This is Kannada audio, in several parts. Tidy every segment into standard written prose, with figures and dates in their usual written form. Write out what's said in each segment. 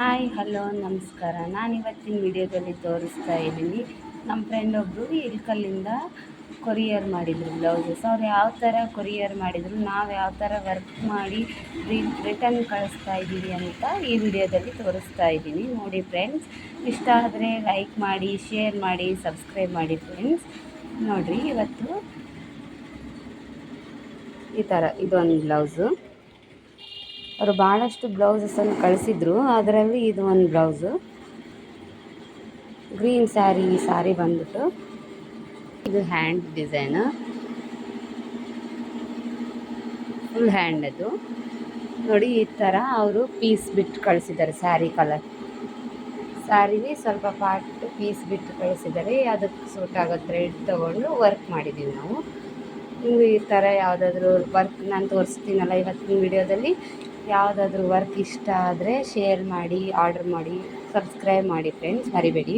ಹಾಯ್ ಹಲೋ ನಮಸ್ಕಾರ. ನಾನು ಇವತ್ತಿನ ವಿಡಿಯೋದಲ್ಲಿ ತೋರಿಸ್ತಾ ಇದ್ದೀನಿ. ನಮ್ಮ ಫ್ರೆಂಡ್ ಒಬ್ಬರು ಇಳ್ಕಲ್ಲಿಂದ ಕೊರಿಯರ್ ಮಾಡಿದರು ಬ್ಲೌಸಸ್. ಅವ್ರು ಯಾವ ಥರ ಕೊರಿಯರ್ ಮಾಡಿದರು, ನಾವು ಯಾವ ಥರ ವರ್ಕ್ ಮಾಡಿ ರಿಟರ್ನ್ ಕಳಿಸ್ತಾ ಇದ್ದೀವಿ ಅಂತ ಈ ವಿಡಿಯೋದಲ್ಲಿ ತೋರಿಸ್ತಾ ಇದ್ದೀನಿ. ನೋಡಿ ಫ್ರೆಂಡ್ಸ್, ಇಷ್ಟ ಆದರೆ ಲೈಕ್ ಮಾಡಿ, ಶೇರ್ ಮಾಡಿ, ಸಬ್ಸ್ಕ್ರೈಬ್ ಮಾಡಿ ಫ್ರೆಂಡ್ಸ್. ನೋಡಿರಿ, ಇವತ್ತು ಈ ಥರ ಇದೊಂದು ಬ್ಲೌಸು. ಅವರು ಭಾಳಷ್ಟು ಬ್ಲೌಸಸನ್ನು ಕಳಿಸಿದ್ರು, ಅದರಲ್ಲಿ ಇದು ಒಂದು ಬ್ಲೌಸು. ಗ್ರೀನ್ ಸ್ಯಾರಿ ಬಂದ್ಬಿಟ್ಟು ಇದು ಹ್ಯಾಂಡ್ ಡಿಸೈನು, ಫುಲ್ ಹ್ಯಾಂಡ್. ಅದು ನೋಡಿ, ಈ ಥರ ಅವರು ಪೀಸ್ ಬಿಟ್ಟು ಕಳಿಸಿದ್ದಾರೆ. ಸ್ಯಾರಿ ಕಲರ್ ಸ್ಯಾರಿಲಿ ಸ್ವಲ್ಪ ಪಾರ್ಟ್ ಪೀಸ್ ಬಿಟ್ಟು ಕಳಿಸಿದ್ದಾರೆ. ಅದಕ್ಕೆ ಸೂಟ್ ಆಗೋ ಥ್ರೆಡ್ ತೊಗೊಂಡು ವರ್ಕ್ ಮಾಡಿದ್ದೀವಿ ನಾವು. ನಿಮಗೆ ಈ ಥರ ಯಾವುದಾದ್ರೂ ವರ್ಕ್ ನಾನು ತೋರಿಸ್ತೀನಲ್ಲ ಇವತ್ತಿನ ವಿಡಿಯೋದಲ್ಲಿ, ಯಾವುದಾದ್ರೂ ವರ್ಕ್ ಇಷ್ಟ ಆದರೆ ಶೇರ್ ಮಾಡಿ, ಆರ್ಡರ್ ಮಾಡಿ, ಸಬ್ಸ್ಕ್ರೈಬ್ ಮಾಡಿ ಫ್ರೆಂಡ್ಸ್, ಮರಿಬೇಡಿ.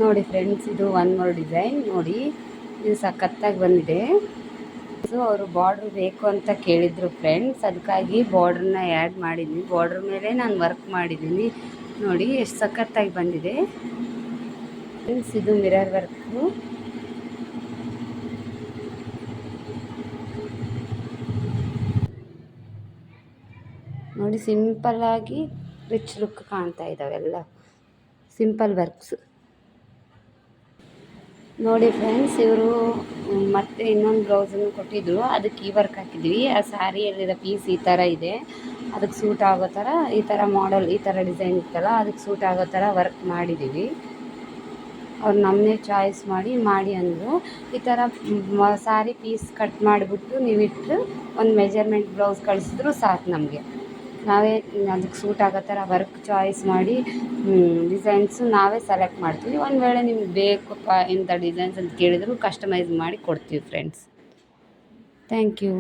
ನೋಡಿ ಫ್ರೆಂಡ್ಸ್, ಇದು ಒನ್ ಮೋರ್ ಡಿಸೈನ್. ನೋಡಿ, ಇದು ಸಖತ್ತಾಗಿ ಬಂದಿದೆ. ಸೊ ಅವರು ಬಾರ್ಡ್ರ್ ಬೇಕು ಅಂತ ಕೇಳಿದರು ಫ್ರೆಂಡ್ಸ್, ಅದಕ್ಕಾಗಿ ಬಾರ್ಡ್ರನ್ನ ಆ್ಯಡ್ ಮಾಡಿದ್ದೀನಿ. ಬಾರ್ಡ್ರ್ ಮೇಲೆ ನಾನು ವರ್ಕ್ ಮಾಡಿದ್ದೀನಿ. ನೋಡಿ ಎಷ್ಟು ಸಖತ್ತಾಗಿ ಬಂದಿದೆ ಫ್ರೆಂಡ್ಸ್. ಇದು ಮಿರರ್ ವರ್ಕು. ನೋಡಿ, ಸಿಂಪಲ್ಲಾಗಿ ರಿಚ್ ಲುಕ್ ಕಾಣ್ತಾ ಇದ್ದಾವೆಲ್ಲ ಸಿಂಪಲ್ ವರ್ಕ್ಸ್. ನೋಡಿ ಫ್ರೆಂಡ್ಸ್, ಇವರು ಮತ್ತೆ ಇನ್ನೊಂದು ಬ್ಲೌಸನ್ನು ಕೊಟ್ಟಿದ್ದರು, ಅದಕ್ಕೆ ಈ ವರ್ಕ್ ಹಾಕಿದ್ವಿ. ಆ ಸ್ಯಾರಿಯಲ್ಲಿರೋ ಪೀಸ್ ಈ ಥರ ಇದೆ, ಅದಕ್ಕೆ ಸೂಟ್ ಆಗೋ ಥರ ಈ ಥರ ಮಾಡೆಲ್, ಈ ಥರ ಡಿಸೈನ್ ಇತ್ತಲ್ಲ, ಅದಕ್ಕೆ ಸೂಟ್ ಆಗೋ ಥರ ವರ್ಕ್ ಮಾಡಿದ್ದೀವಿ. ಅವ್ರು ನಮ್ಮನ್ನೇ ಚಾಯ್ಸ್ ಮಾಡಿ ಅಂದರು. ಈ ಥರ ಸ್ಯಾರಿ ಪೀಸ್ ಕಟ್ ಮಾಡಿಬಿಟ್ಟು ನೀವಿಟ್ಟು ಒಂದು ಮೆಜರ್ಮೆಂಟ್ ಬ್ಲೌಸ್ ಕಳಿಸಿದ್ರು ಸಾಕು. ನಮಗೆ ನಾವೇ ಅದಕ್ಕೆ ಸೂಟ್ ಆಗೋ ಥರ ವರ್ಕ್ ಚಾಯ್ಸ್ ಮಾಡಿ ಡಿಸೈನ್ಸು ನಾವೇ ಸೆಲೆಕ್ಟ್ ಮಾಡ್ತೀವಿ. ಒಂದು ವೇಳೆ ನಿಮ್ಗೆ ಬೇಕಪ್ಪ ಇಂಥ ಡಿಸೈನ್ಸ್ ಅಂತ ಕೇಳಿದ್ರು ಕಸ್ಟಮೈಸ್ ಮಾಡಿ ಕೊಡ್ತೀವಿ ಫ್ರೆಂಡ್ಸ್. Thank you.